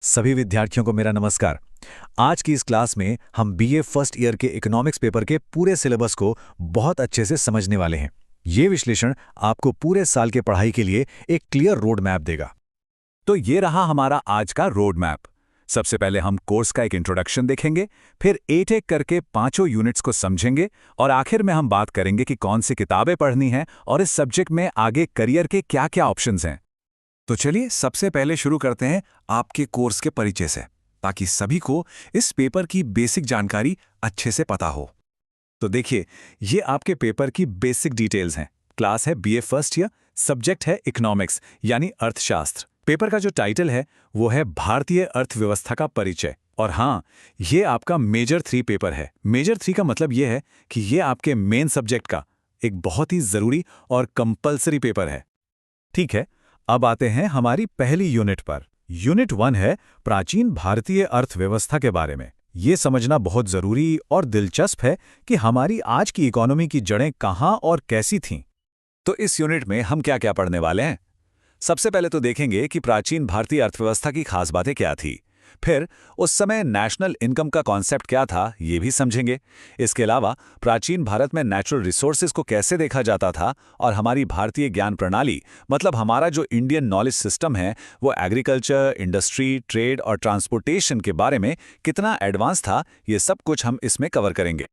सभी विद्यार्थियों को मेरा नमस्कार। आज की इस क्लास में हम बीए फर्स्ट ईयर के इकोनॉमिक्स पेपर के पूरे सिलेबस को बहुत अच्छे से समझने वाले हैं। ये विश्लेषण आपको पूरे साल के पढ़ाई के लिए एक क्लियर रोड मैप देगा। तो ये रहा हमारा आज का रोड मैप। सबसे पहले हम कोर्स का एक इंट्रोडक्शन देखेंगे, फिर एक करके पांचों यूनिट्स को समझेंगे और आखिर में हम बात करेंगे कि कौन सी किताबें पढ़नी हैं और इस सब्जेक्ट में आगे करियर के क्या-क्या ऑप्शंस हैं। तो चलिए सबसे पहले शुरू करते हैं आपके कोर्स के परिचय से, ताकि सभी को इस पेपर की बेसिक जानकारी अच्छे से पता हो। तो देखिए, ये आपके पेपर की बेसिक डिटेल्स हैं। क्लास है बीए फर्स्ट ईयर, सब्जेक्ट है इकोनॉमिक्स यानी अर्थशास्त्र। पेपर का जो टाइटल है वो है भारतीय अर्थव्यवस्था का परिचय। और हाँ, ये आपका मेजर 3 पेपर है। मेजर 3 का मतलब ये है कि ये आपके मेन सब्जेक्ट का एक बहुत ही जरूरी और कंपल्सरी पेपर है। ठीक है, अब आते हैं हमारी पहली यूनिट पर। यूनिट 1 है प्राचीन भारतीय अर्थव्यवस्था के बारे में। ये समझना बहुत जरूरी और दिलचस्प है कि हमारी आज की इकोनॉमी की जड़ें कहाँ और कैसी थीं। तो इस यूनिट में हम क्या-क्या पढ़ने वाले हैं? सबसे पहले तो देखेंगे कि प्राचीन भारतीय अर्थव्यवस्था की खास बातें क्या थी। फिर उस समय नेशनल इनकम का कॉन्सेप्ट क्या था, ये भी समझेंगे। इसके अलावा प्राचीन भारत में नेचुरल रिसोर्सेज को कैसे देखा जाता था और हमारी भारतीय ज्ञान प्रणाली, मतलब हमारा जो इंडियन नॉलेज सिस्टम है, वो एग्रीकल्चर, इंडस्ट्री, ट्रेड और ट्रांसपोर्टेशन के बारे में कितना एडवांस था, ये सब कुछ हम इसमें कवर करेंगे।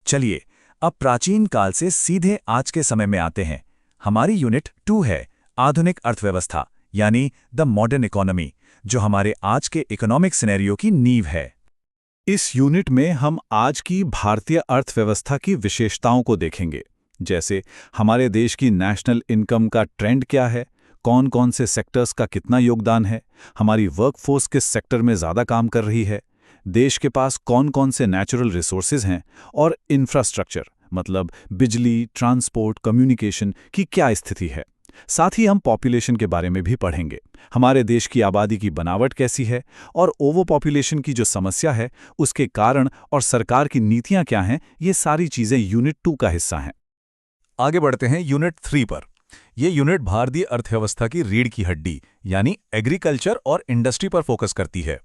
चलिए, अब प्राचीन काल से सीधे आज के समय में आते हैं। हमारी यूनिट 2 है आधुनिक अर्थव्यवस्था यानी द मॉडर्न इकोनॉमी, जो हमारे आज के इकोनॉमिक सिनेरियो की नींव है। इस यूनिट में हम आज की भारतीय अर्थव्यवस्था की विशेषताओं को देखेंगे, जैसे हमारे देश की नेशनल इनकम का ट्रेंड क्या है, कौन कौन से सेक्टर्स का कितना योगदान है, हमारी वर्कफोर्स किस सेक्टर में ज़्यादा काम कर रही है, देश के पास कौन कौन से नेचुरल रिसोर्सेज हैं और इंफ्रास्ट्रक्चर मतलब बिजली, ट्रांसपोर्ट, कम्युनिकेशन की क्या स्थिति है। साथ ही हम पॉपुलेशन के बारे में भी पढ़ेंगे। हमारे देश की आबादी की बनावट कैसी है और ओवर पॉपुलेशन की जो समस्या है उसके कारण और सरकार की नीतियां क्या हैं, ये सारी चीजें यूनिट 2 का हिस्सा हैं। आगे बढ़ते हैं यूनिट 3 पर। यह यूनिट भारतीय अर्थव्यवस्था की रीढ़ की हड्डी यानी एग्रीकल्चर और इंडस्ट्री पर फोकस करती है।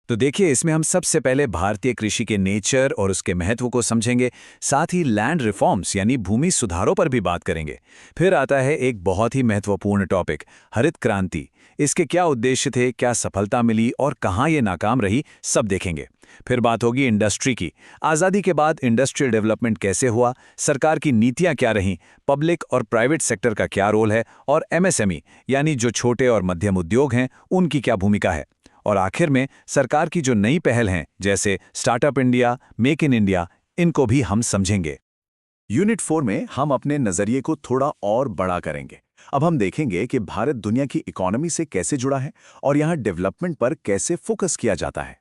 तो देखिए, इसमें हम सबसे पहले भारतीय कृषि के नेचर और उसके महत्व को समझेंगे। साथ ही लैंड रिफॉर्म्स यानी भूमि सुधारों पर भी बात करेंगे। फिर आता है एक बहुत ही महत्वपूर्ण टॉपिक, हरित क्रांति। इसके क्या उद्देश्य थे, क्या सफलता मिली और कहाँ ये नाकाम रही, सब देखेंगे। फिर बात होगी इंडस्ट्री की। आज़ादी के बाद इंडस्ट्रियल डेवलपमेंट कैसे हुआ, सरकार की नीतियाँ क्या रहीं, पब्लिक और प्राइवेट सेक्टर का क्या रोल है और एमएसएमई यानी जो छोटे और मध्यम उद्योग हैं, उनकी क्या भूमिका है। और आखिर में सरकार की जो नई पहल हैं, जैसे startup India, make in India, इनको भी हम समझेंगे। यूनिट 4 में हम अपने नजरिए को थोड़ा और बड़ा करेंगे। अब हम देखेंगे कि भारत दुनिया की इकोनॉमी से कैसे जुड़ा है और यहाँ डेवलपमेंट पर कैसे फोकस किया जाता है।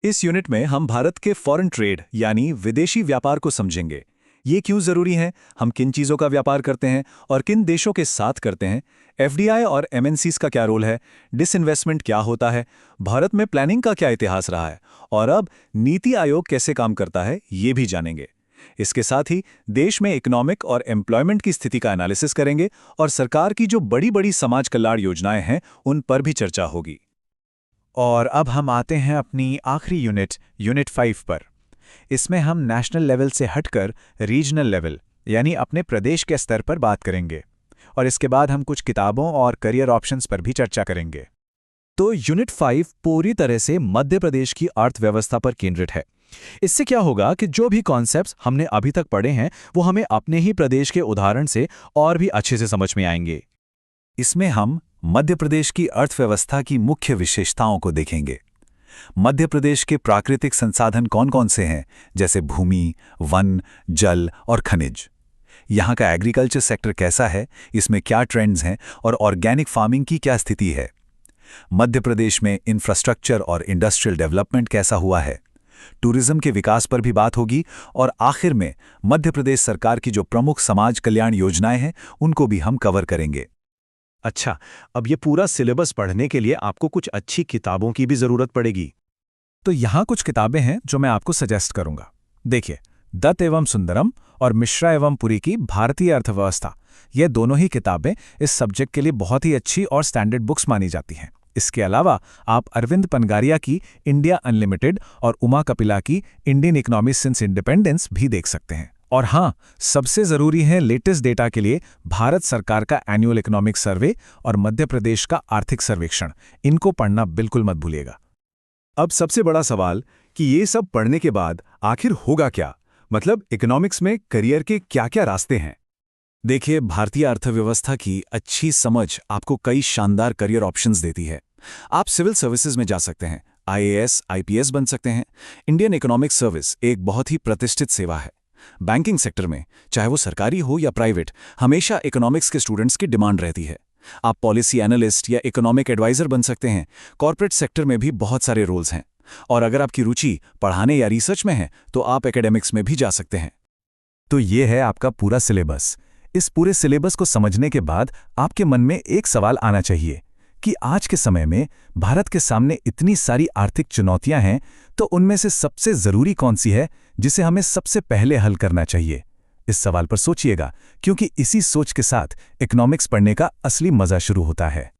इस यूनिट में हम भारत के फॉरेन ट्रेड यानी विदेशी व्यापार को समझेंगे। ये क्यों जरूरी है, हम किन चीज़ों का व्यापार करते हैं और किन देशों के साथ करते हैं, एफडीआई और एमएनसीज का क्या रोल है, डिसइन्वेस्टमेंट क्या होता है, भारत में प्लानिंग का क्या इतिहास रहा है और अब नीति आयोग कैसे काम करता है, ये भी जानेंगे। इसके साथ ही देश में इकोनॉमिक और एम्प्लॉयमेंट की स्थिति का एनालिसिस करेंगे और सरकार की जो बड़ी बड़ी समाज कल्याण योजनाएं हैं, उन पर भी चर्चा होगी। और अब हम आते हैं अपनी आखिरी यूनिट 5 पर। इसमें हम नेशनल लेवल से हटकर रीजनल लेवल यानी अपने प्रदेश के स्तर पर बात करेंगे और इसके बाद हम कुछ किताबों और करियर ऑप्शंस पर भी चर्चा करेंगे। तो यूनिट 5 पूरी तरह से मध्य प्रदेश की अर्थव्यवस्था पर केंद्रित है। इससे क्या होगा कि जो भी कॉन्सेप्ट्स हमने अभी तक पढ़े हैं वो हमें अपने ही प्रदेश के उदाहरण से और भी अच्छे से समझ में आएंगे। इसमें हम मध्य प्रदेश की अर्थव्यवस्था की मुख्य विशेषताओं को देखेंगे। मध्य प्रदेश के प्राकृतिक संसाधन कौन कौन से हैं, जैसे भूमि, वन, जल और खनिज। यहाँ का एग्रीकल्चर सेक्टर कैसा है, इसमें क्या ट्रेंड्स हैं और ऑर्गेनिक फार्मिंग की क्या स्थिति है। मध्य प्रदेश में इंफ्रास्ट्रक्चर और इंडस्ट्रियल डेवलपमेंट कैसा हुआ है। टूरिज्म के विकास पर भी बात होगी और आखिर में मध्य प्रदेश सरकार की जो प्रमुख समाज कल्याण योजनाएं हैं, उनको भी हम कवर करेंगे। अच्छा, अब ये पूरा सिलेबस पढ़ने के लिए आपको कुछ अच्छी किताबों की भी ज़रूरत पड़ेगी। तो यहाँ कुछ किताबें हैं जो मैं आपको सजेस्ट करूँगा। देखिए, दत्त एवं सुंदरम और मिश्रा एवं पुरी की भारतीय अर्थव्यवस्था, ये दोनों ही किताबें इस सब्जेक्ट के लिए बहुत ही अच्छी और स्टैंडर्ड बुक्स मानी जाती हैं। इसके अलावा आप अरविंद पनगारिया की इंडिया अनलिमिटेड और उमा कपिला की इंडियन इकोनॉमी सिंस इंडिपेंडेंस भी देख सकते हैं। और हाँ, सबसे ज़रूरी है लेटेस्ट डेटा के लिए भारत सरकार का एनुअल इकोनॉमिक सर्वे और मध्य प्रदेश का आर्थिक सर्वेक्षण, इनको पढ़ना बिल्कुल मत भूलिएगा। अब सबसे बड़ा सवाल कि ये सब पढ़ने के बाद आखिर होगा क्या? मतलब इकोनॉमिक्स में करियर के क्या-क्या रास्ते हैं? देखिए, भारतीय अर्थव्यवस्था की अच्छी समझ आपको कई शानदार करियर ऑप्शंस देती है। आप सिविल सर्विसेज में जा सकते हैं, IAS, IPS बन सकते हैं। इंडियन इकोनॉमिक सर्विस एक बहुत ही प्रतिष्ठित सेवा है। बैंकिंग सेक्टर में, चाहे वो सरकारी हो या प्राइवेट, हमेशा इकोनॉमिक्स के स्टूडेंट्स की डिमांड रहती है। आप पॉलिसी एनालिस्ट या इकोनॉमिक एडवाइजर बन सकते हैं। कॉर्पोरेट सेक्टर में भी बहुत सारे रोल्स हैं। और अगर आपकी रुचि पढ़ाने या रिसर्च में है, तो आप एकेडमिक्स में भी जा सकते हैं। तो ये है आपका पूरा सिलेबस। इस पूरे सिलेबस को समझने के बाद आपके मन में एक सवाल आना चाहिए कि आज के समय में भारत के सामने इतनी सारी आर्थिक चुनौतियां हैं, तो उनमें से सबसे ज़रूरी कौन सी है जिसे हमें सबसे पहले हल करना चाहिए? इस सवाल पर सोचिएगा, क्योंकि इसी सोच के साथ इकोनॉमिक्स पढ़ने का असली मज़ा शुरू होता है।